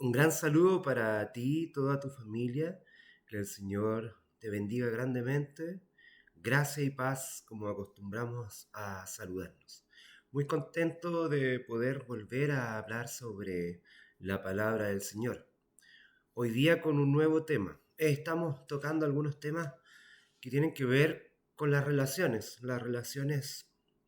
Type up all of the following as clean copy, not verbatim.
Un gran saludo para ti y toda tu familia. Que el Señor te bendiga grandemente. Gracia y paz, como acostumbramos a saludarnos. Muy contento de poder volver a hablar sobre la palabra del Señor. Hoy día con un nuevo tema. Estamos tocando algunos temas que tienen que ver con las relaciones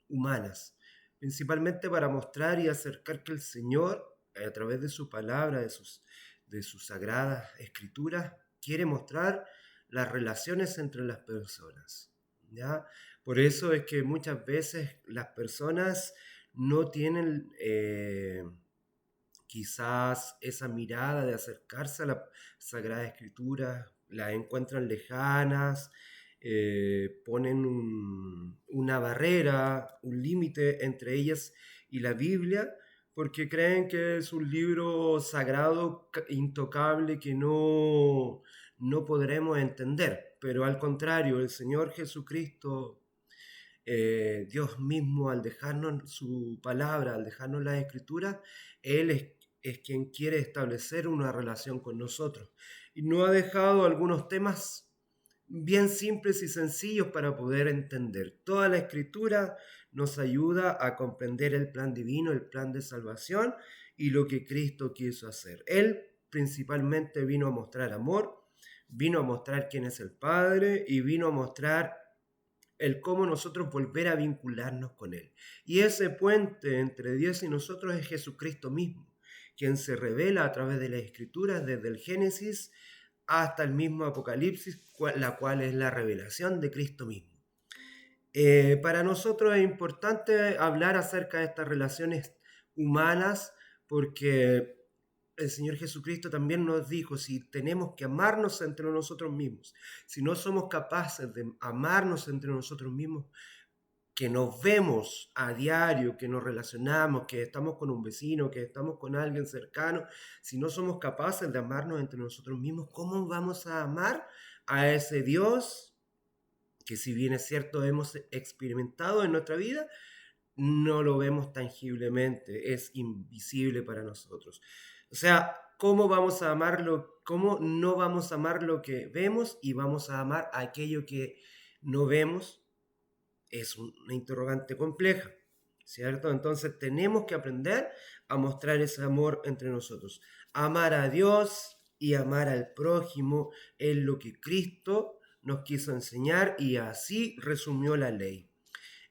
humanas, principalmente para mostrar y acercar que el Señor, a través de su palabra, de sus sagradas escrituras, quiere mostrar las relaciones entre las personas. ¿Ya? Por eso es que muchas veces las personas no tienen quizás esa mirada de acercarse a la Sagrada Escritura, las encuentran lejanas, ponen una barrera, un límite entre ellas y la Biblia, porque creen que es un libro sagrado, intocable, que no podremos entender. Pero al contrario, el Señor Jesucristo, Dios mismo, al dejarnos su palabra, al dejarnos las escrituras, Él es quien quiere establecer una relación con nosotros. Y no ha dejado algunos temas bien simples y sencillos para poder entender. Toda la escritura nos ayuda a comprender el plan divino, el plan de salvación y lo que Cristo quiso hacer. Él principalmente vino a mostrar amor, vino a mostrar quién es el Padre y vino a mostrar el cómo nosotros volver a vincularnos con Él. Y ese puente entre Dios y nosotros es Jesucristo mismo, quien se revela a través de las Escrituras desde el Génesis hasta el mismo Apocalipsis, la cual es la revelación de Cristo mismo. Para nosotros es importante hablar acerca de estas relaciones humanas porque el Señor Jesucristo también nos dijo, si tenemos que amarnos entre nosotros mismos, si no somos capaces de amarnos entre nosotros mismos, que nos vemos a diario, que nos relacionamos, que estamos con un vecino, que estamos con alguien cercano, si no somos capaces de amarnos entre nosotros mismos, ¿cómo vamos a amar a ese Dios que, si bien es cierto hemos experimentado en nuestra vida, no lo vemos tangiblemente, es invisible para nosotros? O sea, ¿cómo vamos a amarlo? ¿Cómo no vamos a amar lo que vemos y vamos a amar aquello que no vemos? Es una interrogante compleja, ¿cierto? Entonces tenemos que aprender a mostrar ese amor entre nosotros. Amar a Dios y amar al prójimo es lo que Cristo nos quiso enseñar y así resumió la ley.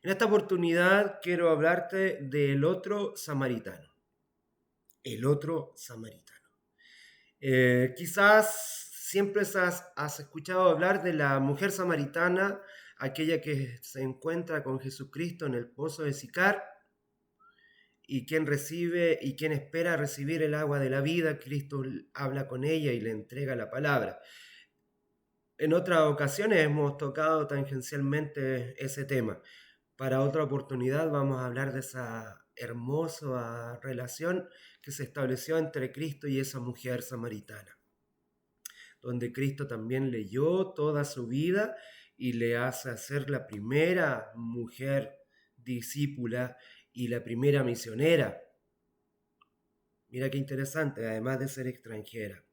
En esta oportunidad quiero hablarte del otro samaritano. El otro samaritano. Quizás siempre has escuchado hablar de la mujer samaritana, aquella que se encuentra con Jesucristo en el pozo de Sicar y quien recibe y quien espera recibir el agua de la vida. Cristo habla con ella y le entrega la palabra. En otras ocasiones hemos tocado tangencialmente ese tema. Para otra oportunidad vamos a hablar de esa hermosa relación que se estableció entre Cristo y esa mujer samaritana, donde Cristo también leyó toda su vida y le hace ser la primera mujer discípula y la primera misionera. Mira qué interesante, además de ser extranjera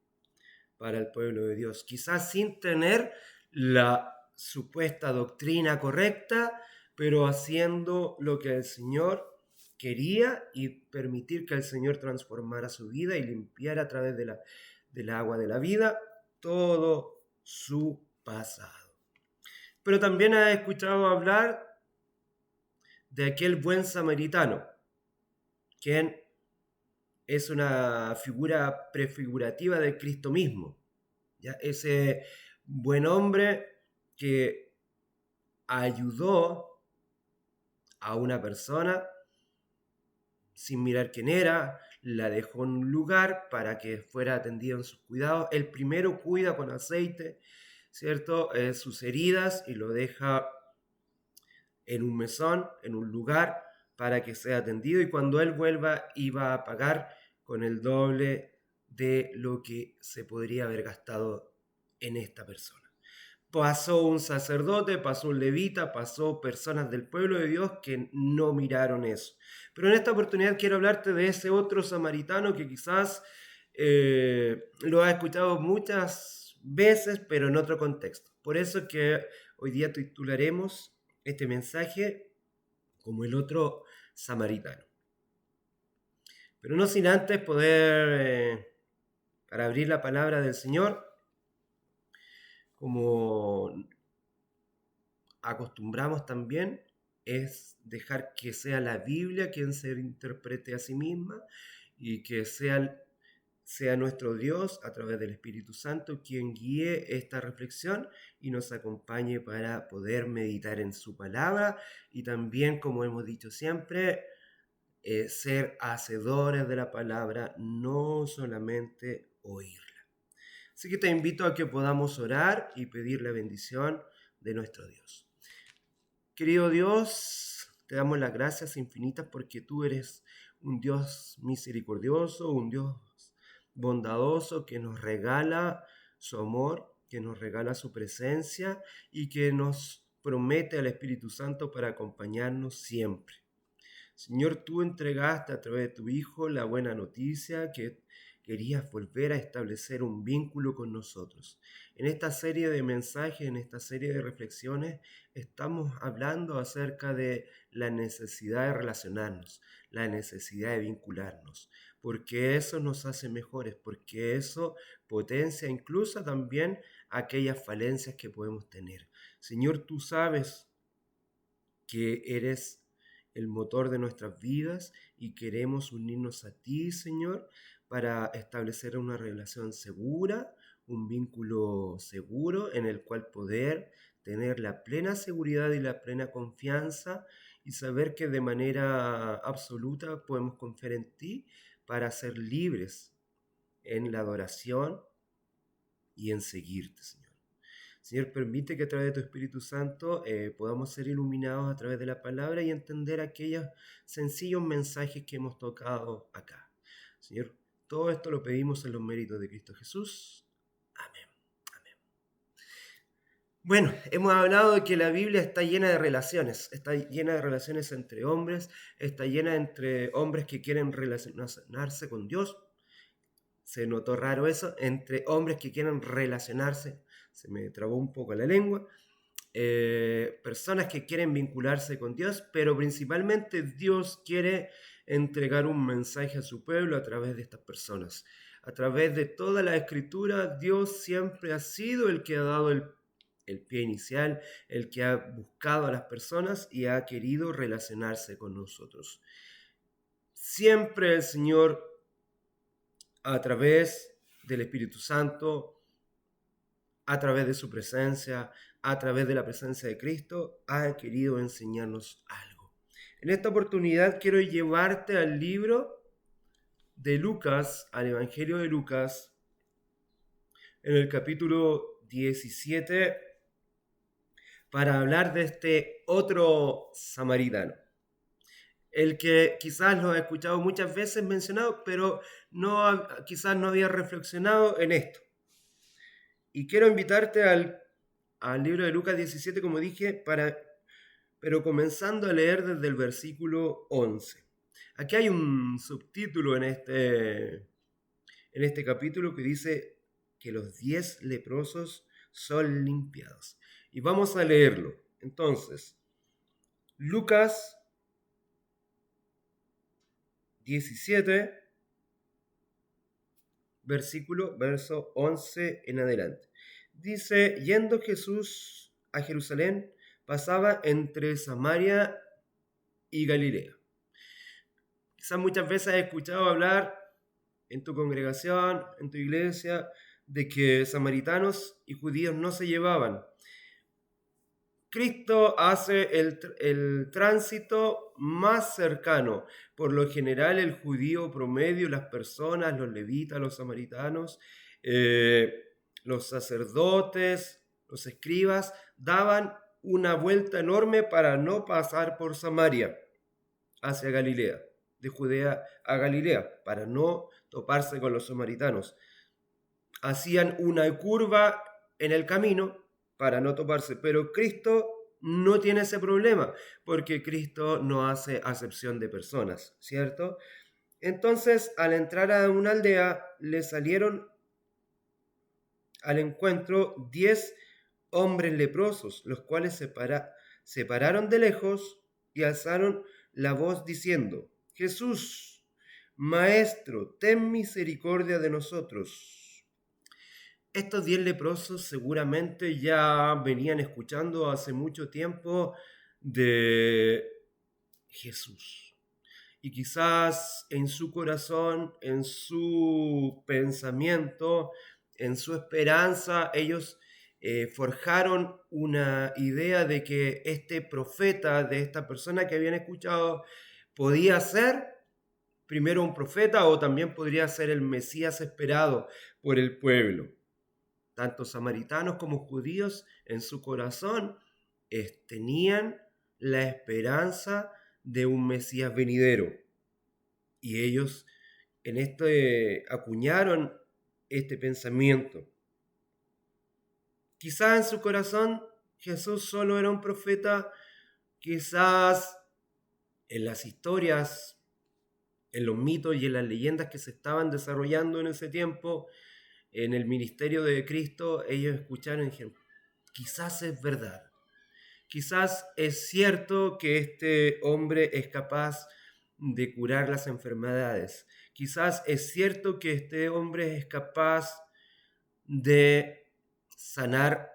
para el pueblo de Dios, quizás sin tener la supuesta doctrina correcta, pero haciendo lo que el Señor quería y permitir que el Señor transformara su vida y limpiara a través del agua de la vida todo su pasado. Pero también has escuchado hablar de aquel buen samaritano, quien es una figura prefigurativa de Cristo mismo, ¿ya? Ese buen hombre que ayudó a una persona sin mirar quién era, la dejó en un lugar para que fuera atendido en sus cuidados. El primero cuida con aceite, ¿cierto? Sus heridas y lo deja en un mesón, en un lugar, para que sea atendido, y cuando él vuelva iba a pagar con el doble de lo que se podría haber gastado en esta persona. Pasó un sacerdote, pasó un levita, pasó personas del pueblo de Dios que no miraron eso. Pero en esta oportunidad quiero hablarte de ese otro samaritano que quizás lo has escuchado muchas veces, pero en otro contexto. Por eso que hoy día titularemos este mensaje como el otro samaritano. Pero no sin antes poder, para abrir la palabra del Señor, como acostumbramos también, es dejar que sea la Biblia quien se interprete a sí misma y que sea nuestro Dios a través del Espíritu Santo quien guíe esta reflexión y nos acompañe para poder meditar en su palabra y también, como hemos dicho siempre, ser hacedores de la palabra, no solamente oírla. Así que te invito a que podamos orar y pedir la bendición de nuestro Dios. Querido Dios, te damos las gracias infinitas porque tú eres un Dios misericordioso, un Dios bondadoso que nos regala su amor, que nos regala su presencia y que nos promete al Espíritu Santo para acompañarnos siempre. Señor, tú entregaste a través de tu Hijo la buena noticia que querías volver a establecer un vínculo con nosotros. En esta serie de mensajes, en esta serie de reflexiones, estamos hablando acerca de la necesidad de relacionarnos, la necesidad de vincularnos, porque eso nos hace mejores, porque eso potencia incluso también aquellas falencias que podemos tener. Señor, tú sabes que eres el motor de nuestras vidas y queremos unirnos a ti, Señor, para establecer una relación segura, un vínculo seguro en el cual poder tener la plena seguridad y la plena confianza y saber que de manera absoluta podemos confiar en ti para ser libres en la adoración y en seguirte, Señor. Señor, permite que a través de tu Espíritu Santo podamos ser iluminados a través de la palabra y entender aquellos sencillos mensajes que hemos tocado acá. Señor, todo esto lo pedimos en los méritos de Cristo Jesús. Amén. Amén. Bueno, hemos hablado de que la Biblia está llena de relaciones entre hombres, está llena entre hombres que quieren relacionarse con Dios. Se notó raro eso, entre hombres que quieren relacionarse, se me trabó un poco la lengua, personas que quieren vincularse con Dios, pero principalmente Dios quiere entregar un mensaje a su pueblo a través de estas personas. A través de toda la escritura, Dios siempre ha sido el que ha dado el pie inicial, el que ha buscado a las personas y ha querido relacionarse con nosotros. Siempre el Señor, a través del Espíritu Santo, a través de su presencia, a través de la presencia de Cristo, ha querido enseñarnos algo. En esta oportunidad quiero llevarte al libro de Lucas, al Evangelio de Lucas, en el capítulo 17, para hablar de este otro samaritano. El que quizás lo he escuchado muchas veces mencionado, pero quizás no había reflexionado en esto. Y quiero invitarte al libro de Lucas 17, como dije, pero comenzando a leer desde el versículo 11. Aquí hay un subtítulo en este capítulo que dice que los 10 leprosos son limpiados. Y vamos a leerlo. Entonces, Lucas 17, verso 11 en adelante. Dice, yendo Jesús a Jerusalén, pasaba entre Samaria y Galilea. Quizás muchas veces has escuchado hablar en tu congregación, en tu iglesia, de que samaritanos y judíos no se llevaban. Cristo hace el tránsito más cercano. Por lo general, el judío promedio, las personas, los levitas, los samaritanos, los sacerdotes, los escribas, daban una vuelta enorme para no pasar por Samaria hacia Galilea, de Judea a Galilea, para no toparse con los samaritanos. Hacían una curva en el camino para no toparse, pero Cristo no tiene ese problema, porque Cristo no hace acepción de personas, ¿cierto? Entonces, al entrar a una aldea, le salieron al encuentro 10 hombres leprosos, los cuales se pararon de lejos y alzaron la voz diciendo: Jesús, Maestro, ten misericordia de nosotros. Estos 10 leprosos seguramente ya venían escuchando hace mucho tiempo de Jesús. Y quizás en su corazón, en su pensamiento, en su esperanza, ellos forjaron una idea de que este profeta, de esta persona que habían escuchado, podía ser primero un profeta o también podría ser el Mesías esperado por el pueblo. Tanto samaritanos como judíos en su corazón tenían la esperanza de un Mesías venidero. Y ellos en esto acuñaron este pensamiento. Quizás en su corazón Jesús solo era un profeta, quizás en las historias, en los mitos y en las leyendas que se estaban desarrollando en ese tiempo, en el ministerio de Cristo, ellos escucharon y dijeron, quizás es verdad, quizás es cierto que este hombre es capaz de curar las enfermedades, quizás es cierto que este hombre es capaz de sanar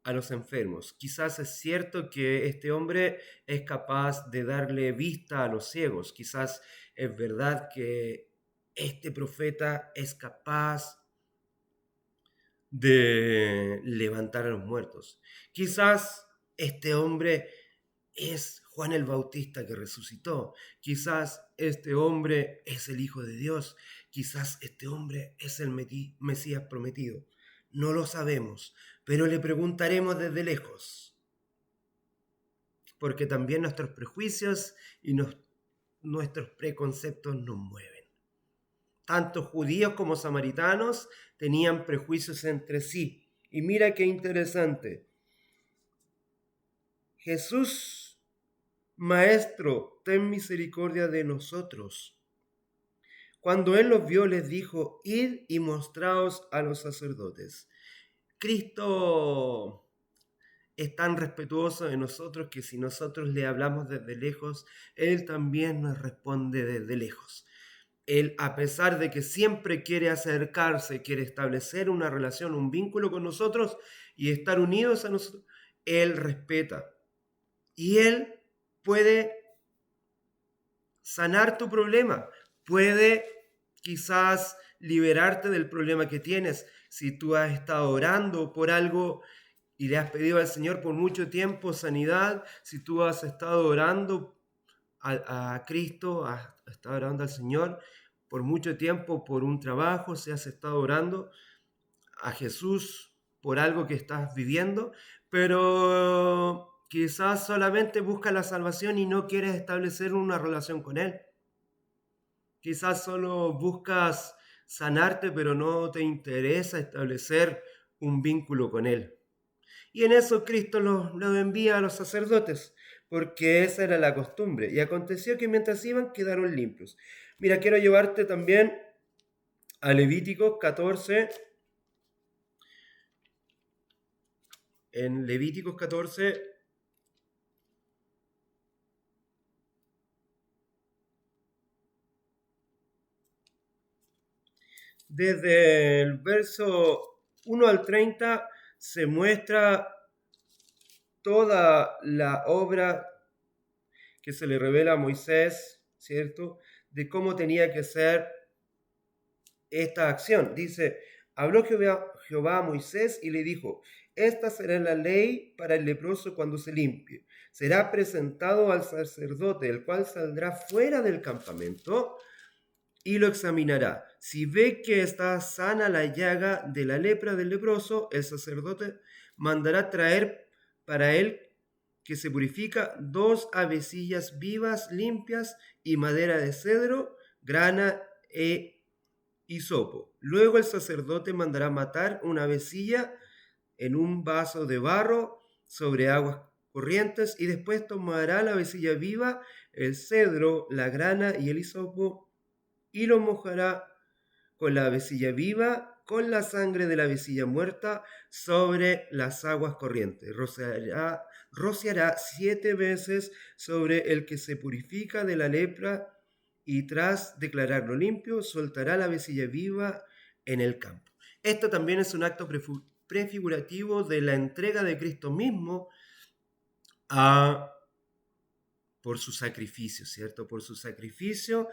a los enfermos, quizás es cierto que este hombre es capaz de darle vista a los ciegos, quizás es verdad que este profeta es capaz de levantar a los muertos. Quizás este hombre es Juan el Bautista que resucitó. Quizás este hombre es el Hijo de Dios. Quizás este hombre es el Mesías prometido. No lo sabemos, pero le preguntaremos desde lejos, porque también nuestros prejuicios y nuestros preconceptos nos mueven. Tanto judíos como samaritanos tenían prejuicios entre sí. Y mira qué interesante. Jesús, Maestro, ten misericordia de nosotros. Cuando él los vio, les dijo, id y mostraos a los sacerdotes. Cristo es tan respetuoso de nosotros que si nosotros le hablamos desde lejos, él también nos responde desde lejos. Él, a pesar de que siempre quiere acercarse, quiere establecer una relación, un vínculo con nosotros y estar unidos a nosotros, Él respeta. Y Él puede sanar tu problema, puede quizás liberarte del problema que tienes. Si tú has estado orando por algo y le has pedido al Señor por mucho tiempo sanidad, si tú has estado orando a Cristo, has estado orando al Señor por mucho tiempo por un trabajo, si has estado orando a Jesús por algo que estás viviendo, pero quizás solamente buscas la salvación y no quieres establecer una relación con Él. Quizás solo buscas sanarte, pero no te interesa establecer un vínculo con Él. Y en eso Cristo lo envía a los sacerdotes, porque esa era la costumbre. Y aconteció que mientras iban quedaron limpios. Mira, quiero llevarte también a Levíticos 14. En Levíticos 14, desde el verso 1 al 30, se muestra toda la obra que se le revela a Moisés, ¿cierto? De cómo tenía que ser esta acción. Dice, habló Jehová a Moisés y le dijo, esta será la ley para el leproso cuando se limpie. Será presentado al sacerdote, el cual saldrá fuera del campamento y lo examinará. Si ve que está sana la llaga de la lepra del leproso, el sacerdote mandará traer para él que se purifica 2 avecillas vivas, limpias y madera de cedro, grana e hisopo. Luego el sacerdote mandará matar una avecilla en un vaso de barro sobre aguas corrientes y después tomará la avecilla viva, el cedro, la grana y el hisopo y lo mojará con la avecilla viva, con la sangre de la avecilla muerta, sobre las aguas corrientes. Rociará 7 veces sobre el que se purifica de la lepra, y tras declararlo limpio, soltará la avecilla viva en el campo. Esto también es un acto prefigurativo de la entrega de Cristo mismo a, por su sacrificio, ¿cierto? Por su sacrificio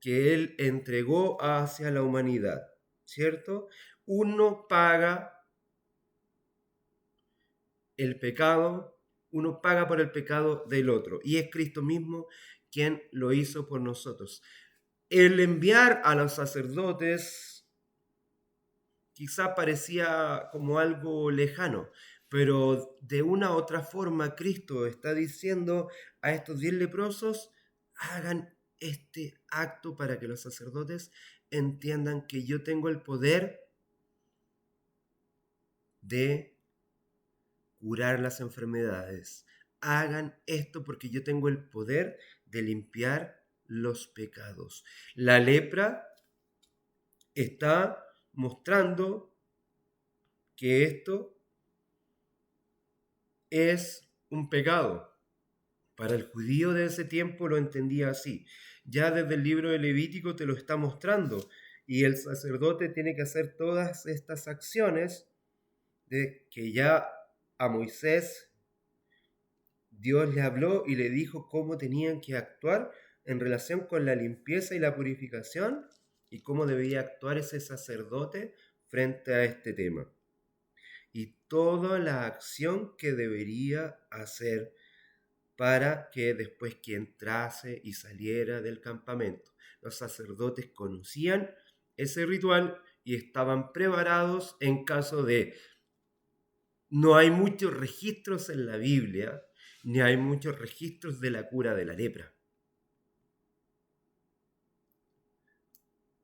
que Él entregó hacia la humanidad, ¿cierto? Uno paga el pecado, uno paga por el pecado del otro, y es Cristo mismo quien lo hizo por nosotros. El enviar a los sacerdotes quizá parecía como algo lejano, pero de una u otra forma Cristo está diciendo a estos 10 leprosos: hagan este acto para que los sacerdotes entiendan que yo tengo el poder de curar las enfermedades. Hagan esto porque yo tengo el poder de limpiar los pecados. La lepra está mostrando que esto es un pecado. Para el judío de ese tiempo lo entendía así. Ya desde el libro de Levítico te lo está mostrando. Y el sacerdote tiene que hacer todas estas acciones de que ya a Moisés Dios le habló y le dijo cómo tenían que actuar en relación con la limpieza y la purificación, y cómo debía actuar ese sacerdote frente a este tema. Y toda la acción que debería hacer para que después que entrase y saliera del campamento. Los sacerdotes conocían ese ritual y estaban preparados en caso de... No hay muchos registros en la Biblia, ni hay muchos registros de la cura de la lepra.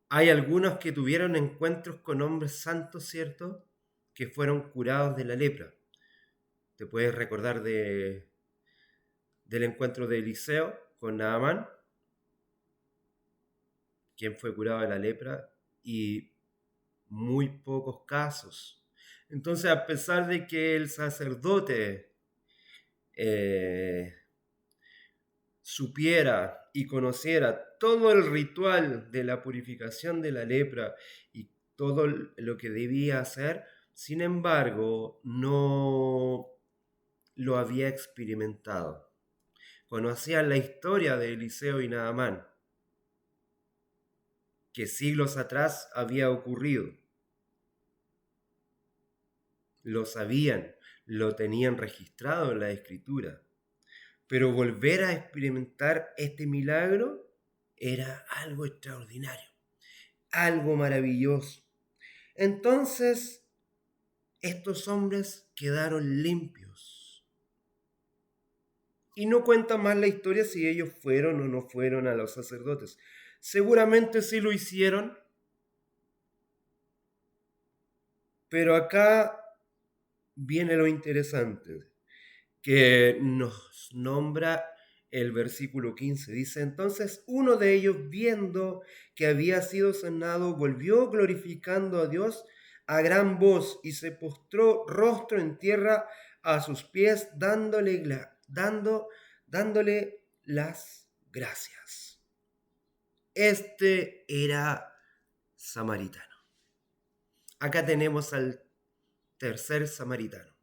Hay algunos que tuvieron encuentros con hombres santos, ¿cierto?, que fueron curados de la lepra. Te puedes recordar del encuentro de Eliseo con Naamán, quien fue curado de la lepra, y muy pocos casos. Entonces, a pesar de que el sacerdote supiera y conociera todo el ritual de la purificación de la lepra y todo lo que debía hacer, sin embargo, no lo había experimentado. Conocían la historia de Eliseo y Naamán, que siglos atrás había ocurrido. Lo sabían, lo tenían registrado en la escritura. Pero volver a experimentar este milagro era algo extraordinario, algo maravilloso. Entonces, estos hombres quedaron limpios. Y no cuenta más la historia si ellos fueron o no fueron a los sacerdotes. Seguramente sí lo hicieron, pero acá viene lo interesante, que nos nombra el versículo 15. Dice: entonces uno de ellos, viendo que había sido sanado, volvió glorificando a Dios a gran voz y se postró rostro en tierra a sus pies, dándole las gracias. Este era samaritano. Acá tenemos al tercer samaritano.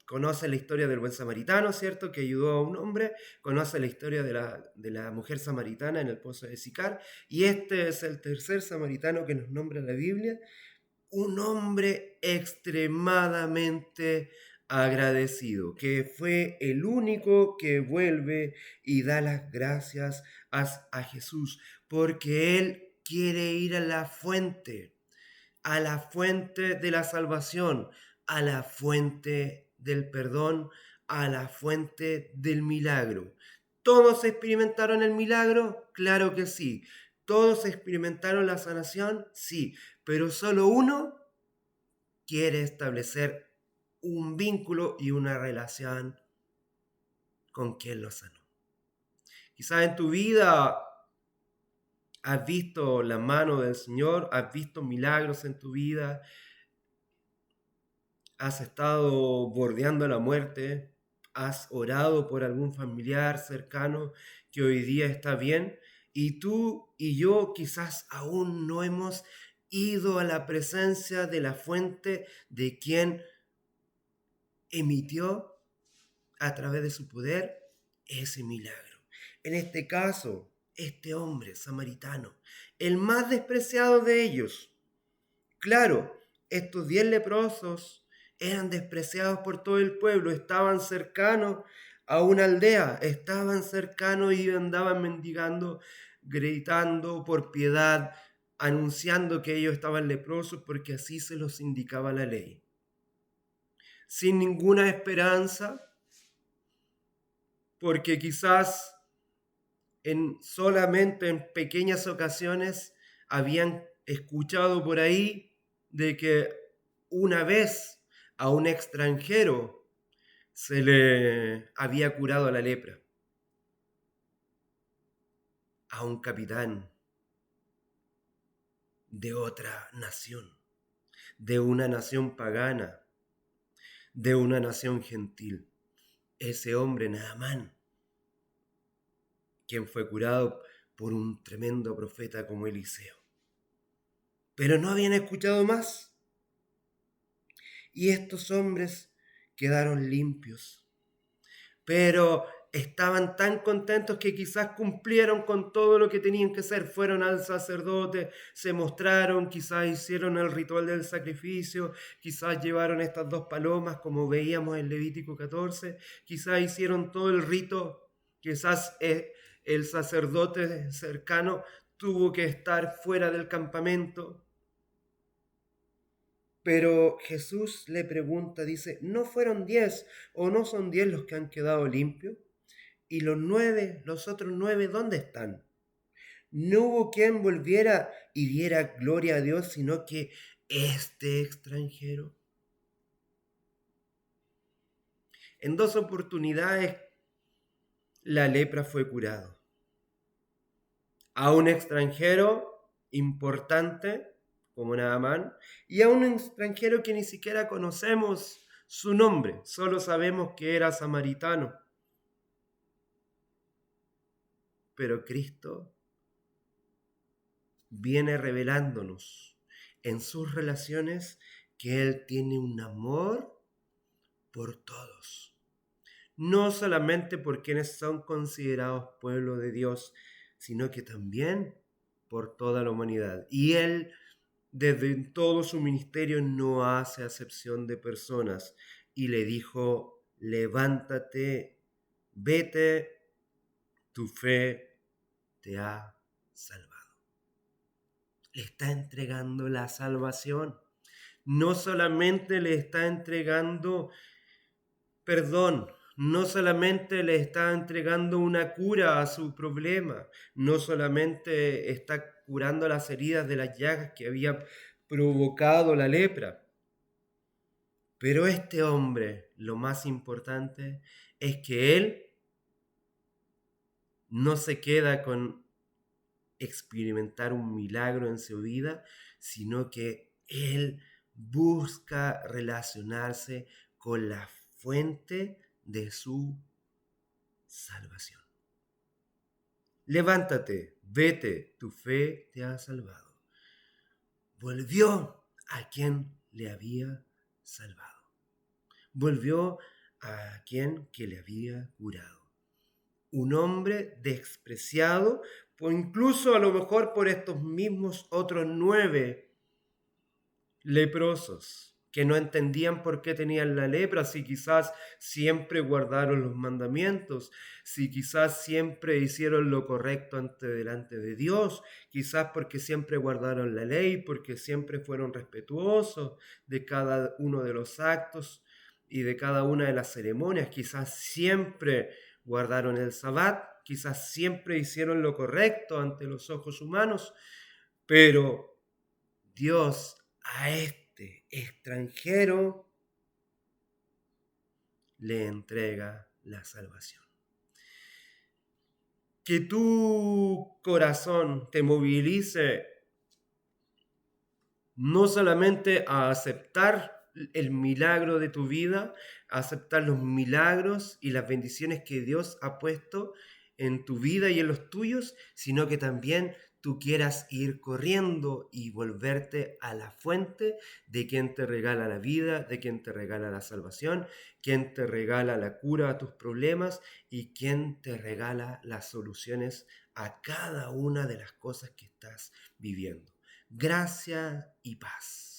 Conoce la historia del buen samaritano, ¿cierto?, que ayudó a un hombre. Conoce la historia de la mujer samaritana en el pozo de Sicar. Y este es el tercer samaritano que nos nombra la Biblia. Un hombre extremadamente agradecido, que fue el único que vuelve y da las gracias a Jesús, porque él quiere ir a la fuente de la salvación, a la fuente del perdón, a la fuente del milagro. ¿Todos experimentaron el milagro? Claro que sí. ¿Todos experimentaron la sanación? Sí. Pero solo uno quiere establecer un vínculo y una relación con quien lo sanó. Quizás en tu vida has visto la mano del Señor, has visto milagros en tu vida, has estado bordeando la muerte, has orado por algún familiar cercano que hoy día está bien, y tú y yo quizás aún no hemos ido a la presencia de la fuente de quien emitió a través de su poder ese milagro. En este caso, este hombre samaritano, el más despreciado de ellos. Claro, estos 10 leprosos eran despreciados por todo el pueblo, estaban cercanos a una aldea, estaban cercanos y andaban mendigando, gritando por piedad, anunciando que ellos estaban leprosos porque así se los indicaba la ley. Sin ninguna esperanza, porque quizás solamente en pequeñas ocasiones habían escuchado por ahí de que una vez a un extranjero se le había curado la lepra, a un capitán de otra nación, de una nación pagana, de una nación gentil. Ese hombre, Naamán, quien fue curado por un tremendo profeta como Eliseo. Pero no habían escuchado más. Y estos hombres quedaron limpios. Pero estaban tan contentos que quizás cumplieron con todo lo que tenían que hacer. Fueron al sacerdote, se mostraron, quizás hicieron el ritual del sacrificio, quizás llevaron estas 2 palomas como veíamos en Levítico 14, quizás hicieron todo el rito, quizás el sacerdote cercano tuvo que estar fuera del campamento. Pero Jesús le pregunta, dice, ¿no fueron 10 o no son 10 los que han quedado limpios? ¿Y los otros 9, dónde están? No hubo quien volviera y diera gloria a Dios, sino que este extranjero. En 2 oportunidades la lepra fue curado. A un extranjero importante como Naamán, y a un extranjero que ni siquiera conocemos su nombre, solo sabemos que era samaritano. Pero Cristo viene revelándonos en sus relaciones que Él tiene un amor por todos, no solamente por quienes son considerados pueblo de Dios, sino que también por toda la humanidad. Y Él, desde todo su ministerio, no hace acepción de personas. Y le dijo, levántate, vete, tu fe te ha salvado. Le está entregando la salvación. No solamente le está entregando perdón, no solamente le está entregando una cura a su problema, no solamente está curando las heridas de las llagas que había provocado la lepra, pero este hombre, lo más importante es que él no se queda con experimentar un milagro en su vida, sino que él busca relacionarse con la fuente de su salvación. Levántate, vete, tu fe te ha salvado. Volvió a quien le había salvado. Volvió a quien que le había curado. Un hombre despreciado, incluso a lo mejor por estos mismos otros 9 leprosos que no entendían por qué tenían la lepra, si quizás siempre guardaron los mandamientos, si quizás siempre hicieron lo correcto delante de Dios, quizás porque siempre guardaron la ley, porque siempre fueron respetuosos de cada uno de los actos y de cada una de las ceremonias, quizás siempre guardaron el sabbat, quizás siempre hicieron lo correcto ante los ojos humanos, pero Dios a este extranjero le entrega la salvación. que tu corazón te movilice no solamente a aceptar el milagro de tu vida, a aceptar los milagros y las bendiciones que Dios ha puesto en tu vida y en los tuyos, sino que también tú quieras ir corriendo y volverte a la fuente de quien te regala la vida, de quien te regala la salvación, quien te regala la cura a tus problemas y quien te regala las soluciones a cada una de las cosas que estás viviendo. Gracia y paz.